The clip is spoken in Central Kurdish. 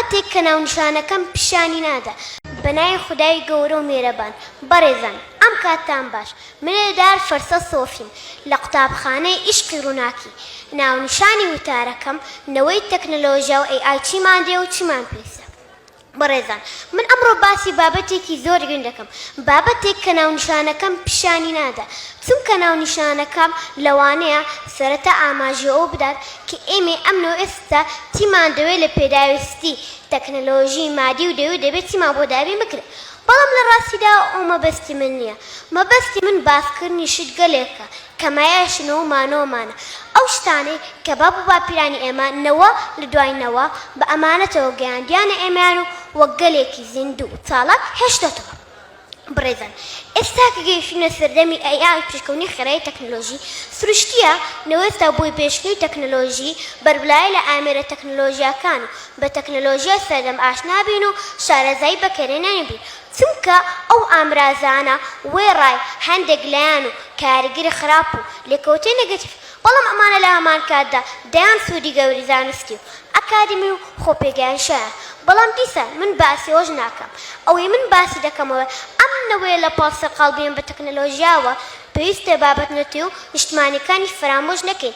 بابەتێک کە ناونیشانەکەم پیشانی نادا. بەنای خودای گەورە و میێرەبان بەڕێزان ئەم کاتتان باش. منێدار فەرسە سۆفیم لە قوتابخانەی ئیشقی ڕووناکی. ناونیشانی وتارەکەم نەوەی تەکنەلۆژیا و AI چیمان دێ و چیمان پێویستە. بەڕێزان من ئەمڕۆ باسی بابەتێکی زۆر گرنگ دەکەم، بابەتێک کە ناونیشانەکەم پیشانی نادا، چونکە ناونیشانەکەم لەوانەیە سەرەتا ئاماژی ئەو بدات کە ئێمە ئەمنەوە ئێستا چیمان دەوێت لە پێداویستی تەکنەلۆژی مادی و دەبێت چیمان بۆ دابین بکرێت. بەڵام لە ڕاستیدا ئەو مەبەستی من نییە. مەبەستی من باسکردنی شت گەلێکە کە مایەشنەوە مانەوەمانە، ئەو شتانەی کە باب و باپیرانی ئێمە نەوە لە دوایینەوە بە ئەمانەتەوە گەیاندیانە ئێمەیان و وەک گەلێکی زیندوو و چالاک هێشتەتەوە. بڕێزان ئێستا کە گەیشتونە سەردەمی AI پێشکەوتنی خێرایی تەکنەلۆژی، سروشتیە نەوەستا بۆی پێشکەوتنی تەکنەلۆژی بەربلایی لە ئامێرە تەکنەلۆژیاکان و بە تەکنەلۆژیای سەردەم ئاشنا بین و شارەزایی بەکارهێنانی بین، چونکە ئەو ئامرازانە وێڕای هەندێک لایەن و کاریگەری خراپ و لێکەوتەی نەگەتیڤ. بەڵام ئەمانە لە هەمان کاتدا دەیان سوودی گەوری زانستی و ئەکادمی و خۆپێگەیانشایە. بەڵام دیسان من باسی ئەوەش ناکەم. ئەوەی من باسی دەکەمەوە ئەم نەوەیە لە پاڵسە قاڵبێن بە تەکنەلۆژیاوە پێویستە بابەت نەتێ و نیشتمانیەکانی فرامۆژ نەکەین.